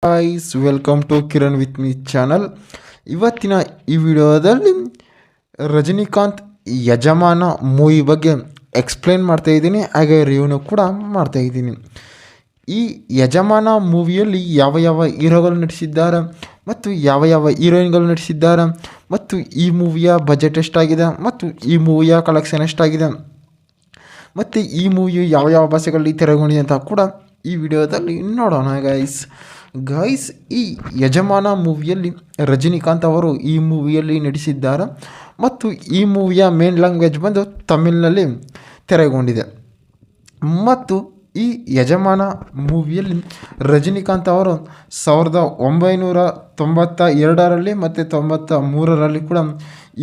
Guys welcome to Kiran with me channel. ಇವತ್ತಿನ ಈ ವಿಡಿಯೋದಲ್ಲಿ ರಜನಿಕಾಂತ್ ಯಜಮಾನ ಮೂವಿ ಬಗ್ಗೆ ಎಕ್ಸ್ಪ್ಲೇನ್ ಮಾಡ್ತಾ ಇದ್ದೀನಿ, ಹಾಗೆ ರಿವ್ಯೂನು ಕೂಡ ಮಾಡ್ತಾ ಇದ್ದೀನಿ. ಈ ಯಜಮಾನ ಮೂವಿಯಲ್ಲಿ ಯಾವ ಯಾವ ಹೀರೋಗಳು ನಟಿಸಿದ್ದಾರೆ ಮತ್ತು ಯಾವ ಯಾವ ಹೀರೋಯಿನ್ಗಳು ನಟಿಸಿದ್ದಾರೆ ಮತ್ತು ಈ ಮೂವಿಯ ಬಜೆಟ್ ಎಷ್ಟಾಗಿದೆ ಮತ್ತು ಈ ಮೂವಿಯ ಕಲೆಕ್ಷನ್ ಎಷ್ಟಾಗಿದೆ ಮತ್ತು ಈ ಮೂವಿಯು ಯಾವ ಯಾವ ಭಾಷೆಗಳಲ್ಲಿ ತೆರೆಗೊಂಡಿದೆ ಅಂತ ಕೂಡ ಈ ವಿಡಿಯೋದಲ್ಲಿ ನೋಡೋಣ. ಗೈಸ್ ಈ ಯಜಮಾನ ಮೂವಿಯಲ್ಲಿ ರಜನಿಕಾಂತ್ ಅವರು ಈ ಮೂವಿಯಲ್ಲಿ ನಟಿಸಿದ್ದಾರೆ ಮತ್ತು ಈ ಮೂವಿಯ ಮೇನ್ ಲ್ಯಾಂಗ್ವೇಜ್ ಬಂದು ತಮಿಳಿನಲ್ಲಿ ತೆರೆಗೊಂಡಿದೆ. ಮತ್ತು ಈ ಯಜಮಾನ ಮೂವಿಯಲ್ಲಿ ರಜನಿಕಾಂತ್ ಅವರು 1992ರಲ್ಲಿ ಮತ್ತು 93ರಲ್ಲಿ ಕೂಡ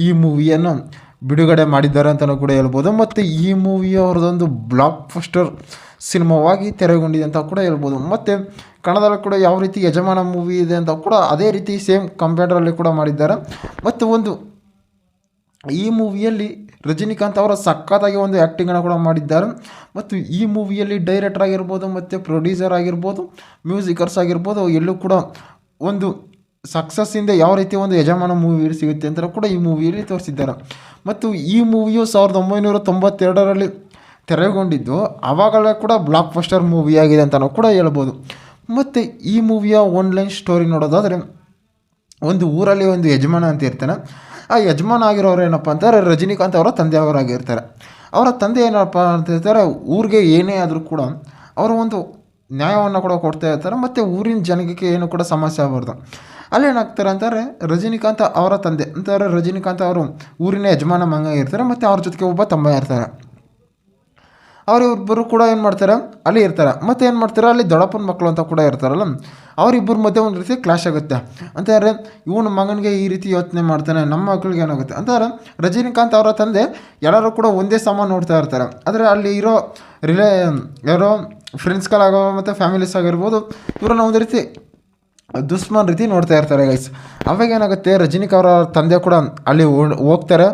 ಈ ಮೂವಿಯನ್ನು ಬಿಡುಗಡೆ ಮಾಡಿದ್ದಾರೆ ಅಂತಲೂ ಕೂಡ ಹೇಳ್ಬೋದು. ಮತ್ತು ಈ ಮೂವಿಯ ಅವ್ರದ್ದೊಂದು ಬ್ಲಾಕ್ ಬಸ್ಟರ್ ಸಿನಿಮಾವಾಗಿ ತೆರೆಗೊಂಡಿದೆ ಅಂತ ಕೂಡ ಹೇಳ್ಬೋದು. ಮತ್ತು ಕನ್ನಡದಲ್ಲಿ ಕೂಡ ಯಾವ ರೀತಿ ಯಜಮಾನ ಮೂವಿ ಇದೆ ಅಂತ ಕೂಡ ಅದೇ ರೀತಿ ಸೇಮ್ ಕಂಪ್ಯೂಟರಲ್ಲಿ ಕೂಡ ಮಾಡಿದ್ದಾರೆ. ಮತ್ತು ಈ ಮೂವಿಯಲ್ಲಿ ರಜನಿಕಾಂತ್ ಅವರ ಸಖತ್ತಾಗಿ ಒಂದು ಆ್ಯಕ್ಟಿಂಗನ್ನು ಕೂಡ ಮಾಡಿದ್ದಾರೆ. ಮತ್ತು ಈ ಮೂವಿಯಲ್ಲಿ ಡೈರೆಕ್ಟರ್ ಆಗಿರ್ಬೋದು ಮತ್ತು ಪ್ರೊಡ್ಯೂಸರ್ ಆಗಿರ್ಬೋದು, ಮ್ಯೂಸಿಕರ್ಸ್ ಆಗಿರ್ಬೋದು, ಎಲ್ಲೂ ಕೂಡ ಒಂದು ಸಕ್ಸಸ್ಸಿಂದ ಯಾವ ರೀತಿ ಒಂದು ಯಜಮಾನ ಮೂವಿ ಸಿಗುತ್ತೆ ಅಂತ ಕೂಡ ಈ ಮೂವಿಯಲ್ಲಿ ತೋರಿಸಿದ್ದಾರೆ. ಮತ್ತು ಈ ಮೂವಿಯು 1992ರಲ್ಲಿ ತೆರೆಗೊಂಡಿದ್ದು ಆವಾಗಲೇ ಕೂಡ ಬ್ಲಾಕ್ ಬಸ್ಟರ್ ಮೂವಿಯಾಗಿದೆ ಅಂತಲೂ ಕೂಡ ಹೇಳ್ಬೋದು. ಮತ್ತು ಈ ಮೂವಿಯ ಆನ್ಲೈನ್ ಸ್ಟೋರಿ ನೋಡೋದಾದರೆ, ಒಂದು ಊರಲ್ಲಿ ಒಂದು ಯಜಮಾನ ಅಂತ ಇರ್ತಾನೆ. ಆ ಯಜಮಾನ ಆಗಿರೋರು ಏನಪ್ಪ ಅಂತಾರೆ, ರಜನಿಕಾಂತ್ ಅವರ ತಂದೆಯವರಾಗಿರ್ತಾರೆ. ಅವರ ತಂದೆ ಏನಪ್ಪ ಅಂತ ಹೇಳ್ತಾರೆ, ಊರಿಗೆ ಏನೇ ಆದರೂ ಕೂಡ ಅವರು ಒಂದು ನ್ಯಾಯವನ್ನು ಕೂಡ ಕೊಡ್ತಾ ಇರ್ತಾರೆ. ಮತ್ತು ಊರಿನ ಜನಕ್ಕೆ ಏನು ಕೂಡ ಸಮಸ್ಯೆ ಆಗಬಾರ್ದು. ಅಲ್ಲೇನಾಗ್ತಾರೆ ಅಂತಾರೆ, ರಜನಿಕಾಂತ್ ಅವರ ತಂದೆ ಅಂತಾರೆ, ರಜನಿಕಾಂತ್ ಅವರು ಊರಿನ ಯಜಮಾನ ಮಂಗ ಇರ್ತಾರೆ ಮತ್ತು ಅವ್ರ ಜೊತೆಗೆ ಒಬ್ಬ ತಮ್ಮ ಇರ್ತಾರೆ. ಅವರಿಬ್ಬರು ಕೂಡ ಏನು ಮಾಡ್ತಾರೆ, ಅಲ್ಲಿ ಇರ್ತಾರೆ. ಮತ್ತು ಏನು ಮಾಡ್ತಾರೆ, ಅಲ್ಲಿ ದೊಡ್ಡಪ್ಪನ ಮಕ್ಕಳು ಅಂತ ಕೂಡ ಇರ್ತಾರಲ್ಲ, ಅವರಿಬ್ಬರ ಮಧ್ಯೆ ಒಂದು ರೀತಿ ಕ್ಲಾಶ್ ಆಗುತ್ತೆ. ಅಂತಾರೆ, ಇವನು ಮಗನಿಗೆ ಈ ರೀತಿ ಯೋಚನೆ ಮಾಡ್ತಾನೆ, ನಮ್ಮ ಮಕ್ಕಳಿಗೆ ಏನಾಗುತ್ತೆ ಅಂತಾರೆ. ರಜನಿಕಾಂತ್ ಅವರ ತಂದೆ ಎಲ್ಲರೂ ಕೂಡ ಒಂದೇ ಸಮ ನೋಡ್ತಾ ಇರ್ತಾರೆ. ಆದರೆ ಅಲ್ಲಿ ಇರೋ ಯಾರೋ ಫ್ರೆಂಡ್ಸ್ಗಳಾಗೋ ಮತ್ತು ಫ್ಯಾಮಿಲೀಸ್ ಆಗಿರ್ಬೋದು, ಇವರನ್ನ ಒಂದು ರೀತಿ ದುಶ್ಮನ್ ರೀತಿ ನೋಡ್ತಾ ಇರ್ತಾರೆ ಗೈಸ್. ಅವಾಗ ಏನಾಗುತ್ತೆ, ರಜನಿಕಾಂತ್ ಅವರ ತಂದೆ ಕೂಡ ಅಲ್ಲಿ ಹೋಗ್ತಾರೆ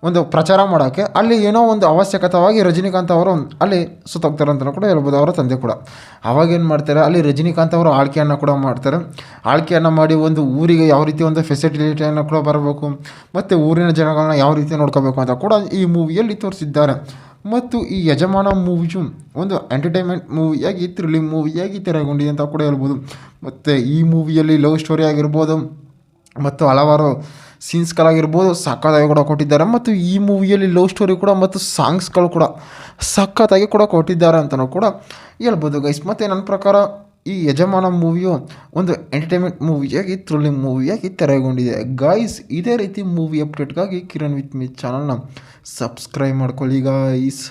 ಒಂದು ಪ್ರಚಾರ ಮಾಡೋಕ್ಕೆ. ಅಲ್ಲಿ ಏನೋ ಒಂದು ಅವಶ್ಯಕತೆವಾಗಿ ರಜನಿಕಾಂತ್ ಅವರು ಅಲ್ಲಿ ಸುತ್ತೋಗ್ತಾರೆ ಅಂತಲೂ ಕೂಡ ಹೇಳ್ಬೋದು, ಅವರ ತಂದೆ ಕೂಡ. ಅವಾಗ ಏನು ಮಾಡ್ತಾರೆ, ಅಲ್ಲಿ ರಜನಿಕಾಂತ್ ಅವರು ಆಳ್ಕೆಯನ್ನು ಕೂಡ ಮಾಡ್ತಾರೆ. ಆಳ್ಕೆಯನ್ನು ಮಾಡಿ ಒಂದು ಊರಿಗೆ ಯಾವ ರೀತಿ ಒಂದು ಫೆಸಿಲಿಟಿಯನ್ನು ಕೂಡ ಬರಬೇಕು ಮತ್ತು ಊರಿನ ಜನಗಳನ್ನ ಯಾವ ರೀತಿ ನೋಡ್ಕೋಬೇಕು ಅಂತ ಕೂಡ ಈ ಮೂವಿಯಲ್ಲಿ ತೋರಿಸಿದ್ದಾರೆ. ಮತ್ತು ಈ ಯಜಮಾನ ಮೂವಿಯು ಒಂದು ಎಂಟರ್ಟೈನ್ಮೆಂಟ್ ಮೂವಿಯಾಗಿ, ಥ್ರಿಲ್ಲಿಂಗ್ ಮೂವಿಯಾಗಿ ತೆರೆಗೊಂಡಿದೆ ಅಂತ ಕೂಡ ಹೇಳ್ಬೋದು. ಮತ್ತು ಈ ಮೂವಿಯಲ್ಲಿ ಲವ್ ಸ್ಟೋರಿ ಆಗಿರ್ಬೋದು ಮತ್ತು ಹಲವಾರು ಸೀನ್ಸ್ಗಳಾಗಿರ್ಬೋದು ಸಖತ್ತಾಗಿ ಕೂಡ ಕೊಟ್ಟಿದ್ದಾರೆ. ಮತ್ತು ಈ ಮೂವಿಯಲ್ಲಿ ಲವ್ ಸ್ಟೋರಿ ಕೂಡ ಮತ್ತು ಸಾಂಗ್ಸ್ಗಳು ಕೂಡ ಸಖತ್ತಾಗಿ ಕೂಡ ಕೊಟ್ಟಿದ್ದಾರೆ ಅಂತಲೂ ಕೂಡ ಹೇಳ್ಬೋದು ಗೈಸ್. ಮತ್ತು ನನ್ನ ಪ್ರಕಾರ ಈ ಯಜಮಾನ ಮೂವಿಯು ಒಂದು ಎಂಟರ್ಟೈನ್ಮೆಂಟ್ ಮೂವಿಯಾಗಿ, ಥ್ರಿಲ್ಲಿಂಗ್ ಮೂವಿಯಾಗಿ ತೆರೆಗೊಂಡಿದೆ ಗೈಸ್. ಇದೇ ರೀತಿ ಮೂವಿ ಅಪ್ಡೇಟ್ಗಾಗಿ ಕಿರಣ್ ವಿತ್ ಮೀ ಚಾನಲ್ನ ಸಬ್ಸ್ಕ್ರೈಬ್ ಮಾಡ್ಕೊಳ್ಳಿ ಗೈಸ್.